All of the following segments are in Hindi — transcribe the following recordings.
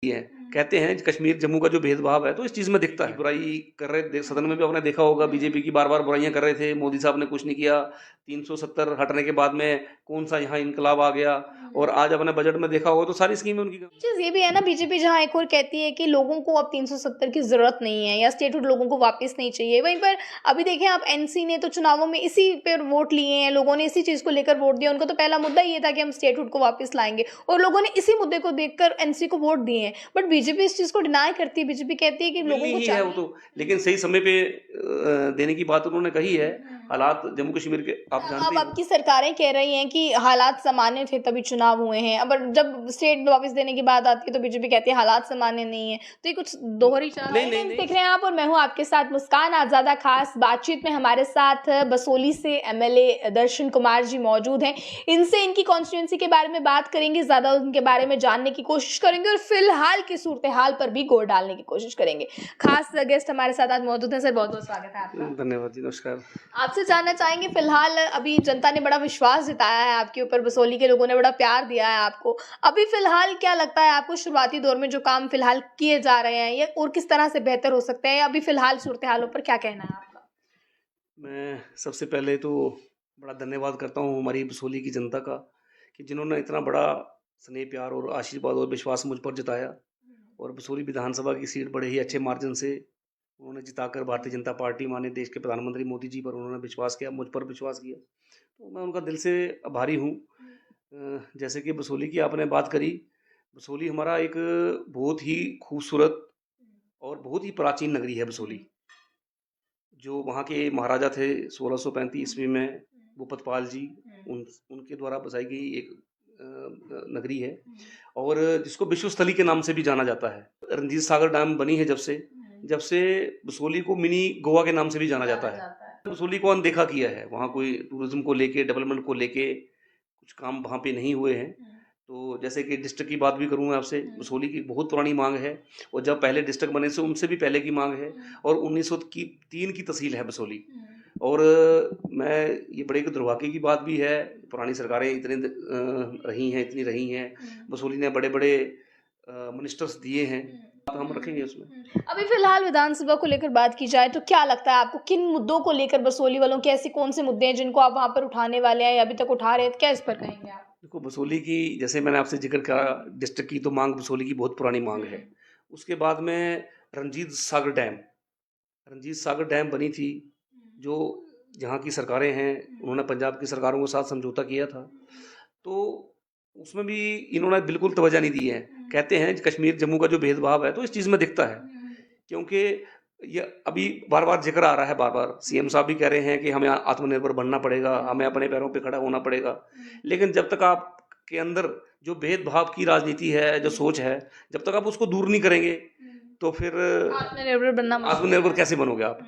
है। कहते हैं कश्मीर जम्मू का जो भेदभाव है तो इस चीज़ में दिखता है। बुराई कर रहे सदन में भी आपने देखा होगा, बीजेपी की बार-बार बुराइयां कर रहे थे, मोदी साहब ने कुछ नहीं किया। 370 हटने के बाद में कौन सा यहाँ इनकलाब आ गया, और आज अपने बजट में देखा होगा तो सारी स्कीमें उनकी। चीज़ ये भी है ना, बीजेपी जहाँ एक और कहती है कि लोगों को अब 370 की ज़रूरत नहीं है या स्टेटहुड लोगों को वापस नहीं चाहिए। वहीं पर अभी देखें आप, एनसी ने तो चुनावों में इसी पर वोट लिए हैं, लोगों ने इसी चीज़ को लेकर वोट दिया। उनको तो पहला मुद्दा ये था कि हम स्टेटहुड को वापस लाएंगे, और लोगों ने इसी मुद्दे को देखकर एनसी को वोट दिए हैं। बट बीजेपी इस चीज़ को डिनाई करती है। बीजेपी कहती है कि लोगों मिलनी को ही है वो चाहिए। तो, लेकिन सही समय पे देने की बात उन्होंने कही है। हालात जम्मू कश्मीर के आप जानते अब ही आपकी सरकारें कह रही हैं कि हालात सामान्य थे तभी चुनाव हुए हैं। अब जब स्टेट वापस देने की बात आती है तो बीजेपी कहती है हालात सामान्य नहीं है। तो ये कुछ दोहरी चाल नहीं नहीं देख नहीं। रहे हैं आप, और मैं हूं आपके साथ मुस्कान आजादा। खास बातचीत में हमारे साथ बसोली से एमएलए दर्शन कुमार जी मौजूद हैं। इनसे इनकी कॉन्स्टिट्यूंसी के बारे में बात करेंगे, ज्यादा उनके बारे में जानने की कोशिश करेंगे, और फिलहाल की सूरत हाल पर भी गौर डालने की कोशिश करेंगे। खास गेस्ट हमारे साथ आज मौजूद हैं। सर, बहुत बहुत स्वागत है आपका। धन्यवाद जी, नमस्कार। आपसे जानना चाहेंगे, फिलहाल अभी जनता ने बड़ा विश्वास जताया है आपके ऊपर, बसोली के लोगों ने बड़ा प्यार दिया है आपको। अभी फिलहाल क्या लगता है आपको, शुरुआती दौर में जो काम फिलहाल किए जा रहे हैं, ये और किस तरह से बेहतर हो सकते हैं? अभी फिलहाल सूरत हालों पर क्या कहना है आपका? मैं सबसे पहले तो बड़ा धन्यवाद करता हूँ हमारी बसोली की जनता का, कि जिन्होंने इतना बड़ा स्नेह, प्यार और आशीर्वाद और विश्वास मुझ पर जताया, और बसोली विधानसभा की सीट बड़े ही अच्छे मार्जिन से उन्होंने जिताकर भारतीय जनता पार्टी, माननीय देश के प्रधानमंत्री मोदी जी पर उन्होंने विश्वास किया, मुझ पर विश्वास किया। तो मैं उनका दिल से आभारी हूँ। जैसे कि बसोली की आपने बात करी, बसोली हमारा एक बहुत ही खूबसूरत और बहुत ही प्राचीन नगरी है बसोली। जो वहाँ के महाराजा थे 1635 ईस्वी में, भूपतपाल जी, उनके द्वारा बसाई गई एक नगरी है, और जिसको विश्वस्थली के नाम से भी जाना जाता है। रंजीत सागर डैम बनी है जब से बसोली को मिनी गोवा के नाम से भी जाना जाता है। बसोली को अनदेखा किया है, वहाँ कोई टूरिज्म को लेके, डेवलपमेंट को लेके कुछ काम वहाँ पे नहीं हुए हैं। तो जैसे कि डिस्ट्रिक्ट की बात भी करूँ मैं आपसे, बसोली की बहुत पुरानी मांग है, और जब पहले डिस्ट्रिक्ट बने से उनसे भी पहले की मांग है, और 1903 की तहसील है बसोली। और मैं, ये बड़े एक दुर्भाग्य की बात भी है, पुरानी सरकारें इतनी रही हैं, बसोली ने बड़े बड़े मिनिस्टर्स दिए हैं, तो हम रखेंगे उसमें। अभी फिलहाल विधानसभा को लेकर बात की जाए तो क्या लगता है आपको, किन मुद्दों को लेकर बसोली वालों के ऐसे कौन से मुद्दे हैं जिनको आप वहां पर उठाने वाले हैं या अभी तक उठा रहे हैं? क्या इस पर कहेंगे आप? देखो, बसोली की, जैसे मैंने आपसे जिक्र करा, डिस्ट्रिक्ट की तो मांग, बसोली की बहुत पुरानी मांग है। उसके बाद में रंजीत सागर डैम रंजीत सागर डैम बनी थी, जो जहाँ की सरकारें हैं उन्होंने पंजाब की सरकारों के साथ समझौता किया था, तो उसमें भी इन्होंने बिल्कुल तवज्जो नहीं दी है। कहते हैं कश्मीर जम्मू का जो भेदभाव है तो इस चीज़ में दिखता है, क्योंकि ये अभी बार बार जिक्र आ रहा है, बार बार सीएम साहब भी कह रहे हैं कि हमें आत्मनिर्भर बनना पड़ेगा, हमें अपने पैरों पे खड़ा होना पड़ेगा। लेकिन जब तक आपके अंदर जो भेदभाव की राजनीति है, जो सोच है, जब तक आप उसको दूर नहीं करेंगे तो फिर आत्मनिर्भर बनना आत्मनिर्भर कैसे बनोगे आप?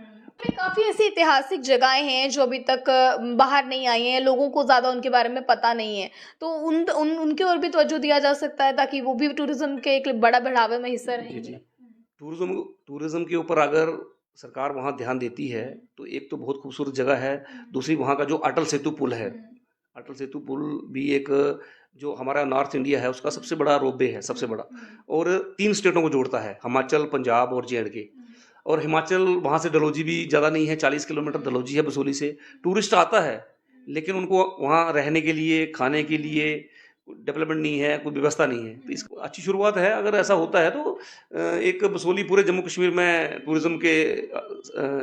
काफी ऐसी ऐतिहासिक जगहें हैं जो अभी तक बाहर नहीं आई हैं, लोगों को ज्यादा उनके बारे में पता नहीं है, तो उनके ओर भी तवज्जो दिया जा सकता है ताकि वो भी टूरिज्म के एक बड़ा बढ़ावे में हिस्सा जी जी। रहेंगे। टूरिज्म के ऊपर अगर सरकार वहाँ ध्यान देती है तो एक तो बहुत खूबसूरत जगह है, दूसरी वहाँ का जो अटल सेतु पुल है, अटल सेतु पुल भी एक, जो हमारा नॉर्थ इंडिया है उसका सबसे बड़ा रोपवे है, सबसे बड़ा, और 3 स्टेटों को जोड़ता है, हिमाचल, पंजाब और जे&के। और हिमाचल, वहाँ से डलहौजी भी ज़्यादा नहीं है, 40 किलोमीटर डलहौजी है बसोली से। टूरिस्ट आता है, लेकिन उनको वहाँ रहने के लिए, खाने के लिए डेवलपमेंट नहीं है, कोई व्यवस्था नहीं है। तो इसको अच्छी शुरुआत है, अगर ऐसा होता है तो एक बसोली पूरे जम्मू कश्मीर में टूरिज्म के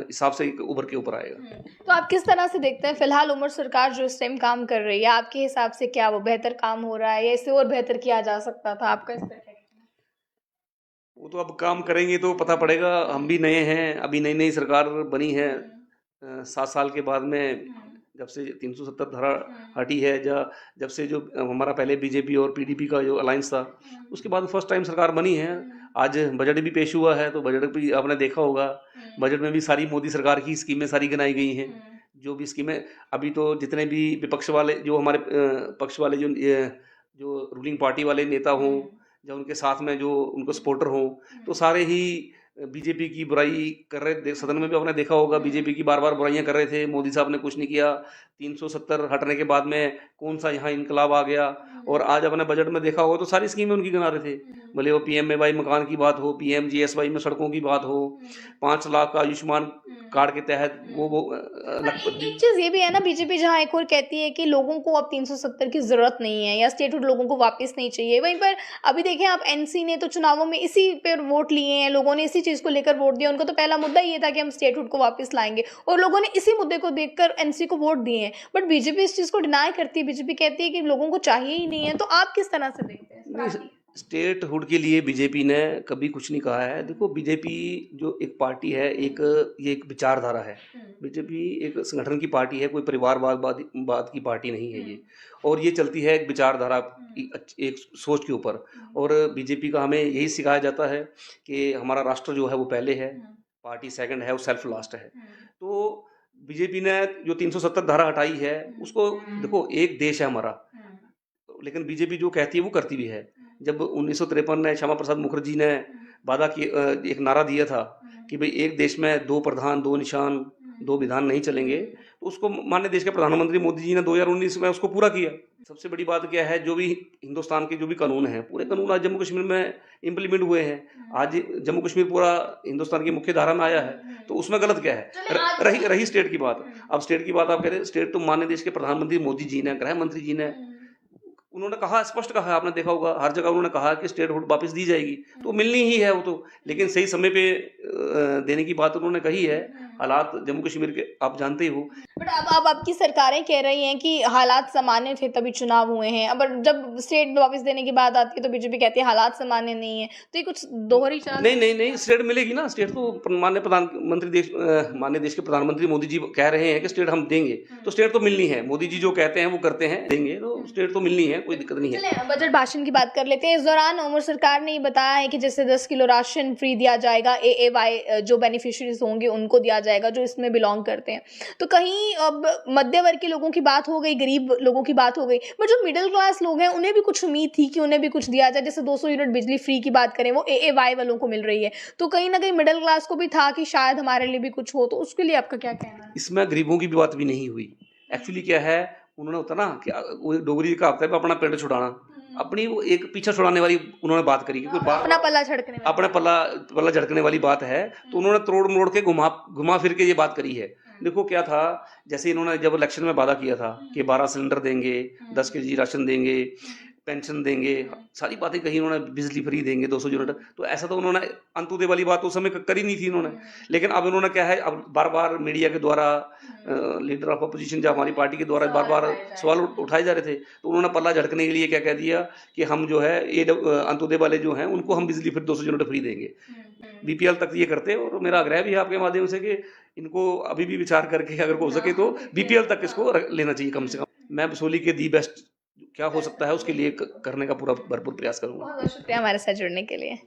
हिसाब से एक उभर के ऊपर आएगा। तो आप किस तरह से देखते हैं फिलहाल उमर सरकार जो इस टाइम काम कर रही है, आपके हिसाब से क्या वो बेहतर काम हो रहा है या इसे और बेहतर किया जा सकता था? आपका इस पर क्या कहना है? वो तो अब काम करेंगे तो पता पड़ेगा। हम भी नए हैं, अभी नई नई सरकार बनी है, 7 साल के बाद में, जब से 370 धारा हटी है, जब से जो हमारा पहले बीजेपी और पीडीपी का जो अलायंस था, उसके बाद फर्स्ट टाइम सरकार बनी है। आज बजट भी पेश हुआ है, तो बजट भी आपने देखा होगा, बजट में भी सारी मोदी सरकार की स्कीमें सारी गिनाई गई हैं। जो भी स्कीमें, अभी तो जितने भी विपक्ष वाले, जो हमारे पक्ष वाले, जो रूलिंग पार्टी वाले नेता हों, या उनके साथ में जो उनको सपोर्टर हों, तो सारे ही बीजेपी की बुराई कर रहे। सदन में भी आपने देखा होगा, बीजेपी की बार बार बुराइयां कर रहे थे, मोदी साहब ने कुछ नहीं किया। 370 हटने के बाद में कौन सा यहाँ इनकलाब आ गया, और आज अपने बजट में देखा होगा तो सारी स्कीमें उनकी गिना रहे थे, भले वो PMAY मकान की बात हो, PMGSY में सड़कों की बात हो, 5 लाख का आयुष्मान कार्ड के तहत वो एक चीज ये भी है ना, बीजेपी जहाँ एक और कहती है कि लोगों को अब 370 की जरूरत नहीं है या स्टेटहुड लोगों को वापस नहीं चाहिए, वहीं पर अभी देखें आप एनसी ने तो चुनावों में इसी पर वोट लिए हैं, लोगों ने इसी चीज को लेकर वोट दिया। उनको तो पहला मुद्दा ये था कि हम स्टेटहुड को वापस लाएंगे और लोगों ने इसी मुद्दे को देखकर एनसी को वोट दिए हैं। बट बीजेपी इस चीज को डिनाई करती है, बीजेपी कहती है कि लोगों को चाहिए ही नहीं है। तो आप किस तरह से देखते हैं इस पार्टी? स्टेटहुड के लिए बीजेपी ने कभी कुछ नहीं कहा है। देखो, बीजेपी जो एक पार्टी है, ये एक विचारधारा है। बीजेपी एक संगठन की पार्टी है, कोई परिवारवाद की पार्टी नहीं है ये। और ये चलती है एक विचारधारा एक सोच के ऊपर। और बीजेपी का हमें यही सिखाया जाता है कि हमारा राष्ट्र जो है वो पहले है, पार्टी सेकंड है और सेल्फ लास्ट है। तो बीजेपी ने जो 370 धारा हटाई है, उसको देखो, एक देश है हमारा, लेकिन बीजेपी जो कहती है वो करती भी है। जब 1953 में श्यामा प्रसाद मुखर्जी ने एक नारा दिया था कि भाई एक देश में 2 प्रधान 2 निशान 2 विधान नहीं चलेंगे, तो उसको माननीय देश के प्रधानमंत्री मोदी जी ने 2019 में उसको पूरा किया। सबसे बड़ी बात क्या है, जो भी हिंदुस्तान के जो भी कानून हैं, पूरे कानून आज जम्मू कश्मीर में इम्प्लीमेंट हुए हैं। आज जम्मू कश्मीर पूरा हिंदुस्तान की मुख्य धारा में आया है, तो उसमें गलत क्या है? रही स्टेट की बात। अब स्टेट की बात आप कह रहे हैं, स्टेट तो माननीय देश के प्रधानमंत्री मोदी जी ने, गृह मंत्री जी ने, उन्होंने कहा, स्पष्ट कहा, आपने देखा होगा हर जगह उन्होंने कहा कि स्टेटहुड वापस दी जाएगी, तो मिलनी ही है वो तो। लेकिन सही समय पे देने की बात उन्होंने कही है। हालात जम्मू कश्मीर के आप जानते ही हो। बट अब आपकी सरकारें कह रही हैं कि हालात सामान्य थे तभी चुनाव हुए हैं। अब जब स्टेट वापस देने की बात आती है तो बीजेपी कहती है हालात सामान्य नहीं है। तो ये कुछ दोहरी चाल। नहीं, स्टेट मिलेगी ना। स्टेट तो माननीय देश के प्रधानमंत्री मोदी जी कह रहे हैं कि स्टेट हम देंगे, तो स्टेट तो मिलनी है। मोदी जी जो कहते हैं वो करते हैं, देंगे, तो स्टेट तो मिलनी है, कोई दिक्कत नहीं है। बजट भाषण की बात कर लेते हैं। इस दौरान उमर सरकार ने बताया है कि जैसे 10 किलो राशन फ्री दिया जाएगा, AAY जो बेनिफिशियरीज होंगे उनको दिया जाएगा जो इसमें बिलोंग करते हैं। तो कहीं अब मध्य वर्ग के लोगों की बात हो गई, गरीब लोगों की बात हो गई, बट जो मिडिल क्लास लोग हैं उन्हें भी कुछ उम्मीद थी कि उन्हें भी कुछ दिया जाए। जैसे 200 यूनिट बिजली फ्री की बात करें, वो AAY वालों को मिल रही है, तो कहीं ना कहीं मिडिल क्लास को भी था कि शायद हमारे लिए भी कुछ हो। तो उसके लिए आपका क्या कहना है? इसमें गरीबों की भी बात भी नहीं हुई। एक्चुअली क्या है, उन्होंने होता ना कि वो डोगरी का होता है अपना पेट छुड़ाना, अपनी वो एक पीछा छुड़ाने वाली उन्होंने बात करी कि कोई बात अपना पल्ला झड़कने अपना पल्ला झड़कने वाली बात है। तो उन्होंने तोड़ मोड़ के घुमा फिर के ये बात करी है। देखो क्या था, जैसे इन्होंने जब इलेक्शन में वादा किया था कि 12 सिलेंडर देंगे, 10 केजी राशन देंगे, पेंशन देंगे, सारी बातें कही उन्होंने, बिजली फ्री देंगे 200 यूनिट, तो ऐसा तो उन्होंने अंत्योदय वाली बात उस समय करी नहीं थी इन्होंने। लेकिन अब इन्होंने क्या है, अब बार बार मीडिया के द्वारा, लीडर ऑफ अपोजिशन जो हमारी पार्टी के द्वारा बार बार सवाल उठाए जा रहे थे, तो उन्होंने पल्ला झटकने के लिए क्या कह दिया कि हम जो है ये अंत्योदय वाले जो हैं उनको हम बिजली फिर 200 यूनिट फ्री देंगे। BPL तक ये करते। और मेरा आग्रह भी है आपके माध्यम से कि इनको अभी भी विचार करके अगर हो सके तो BPL तक इसको लेना चाहिए कम से कम। मैं बसोली के दी बेस्ट क्या हो सकता है उसके लिए करने का पूरा भरपूर प्रयास करूंगा। बहुत शुक्रिया हमारे साथ जुड़ने के लिए।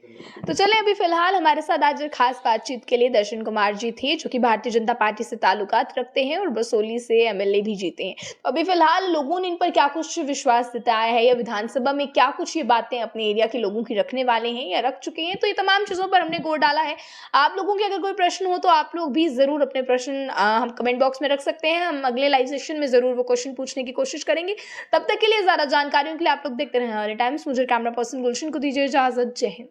तो चलें, अभी फिलहाल हमारे साथ आज खास बातचीत के लिए दर्शन कुमार जी थे, जो कि भारतीय जनता पार्टी से ताल्लुकात रखते हैं और बसोली से MLA भी जीते हैं। तो अभी फिलहाल लोगों ने इन पर क्या कुछ विश्वास जताया है या विधानसभा में क्या कुछ ये बातें अपने एरिया के लोगों की रखने वाले हैं या रख चुके हैं, तो ये तमाम चीज़ों पर हमने गौर डाला है। आप लोगों के अगर कोई प्रश्न हो तो आप लोग भी ज़रूर अपने प्रश्न हम कमेंट बॉक्स में रख सकते हैं। हम अगले लाइव सेशन में ज़रूर वो क्वेश्चन पूछने की कोशिश करेंगे। तब तक के लिए ज़्यादा जानकारियों के लिए आप लोग देखते रहें हमारे टाइम्स। मुझे कैमरा पर्सन गुलशन को दीजिए इजाज़त। जय हिंद।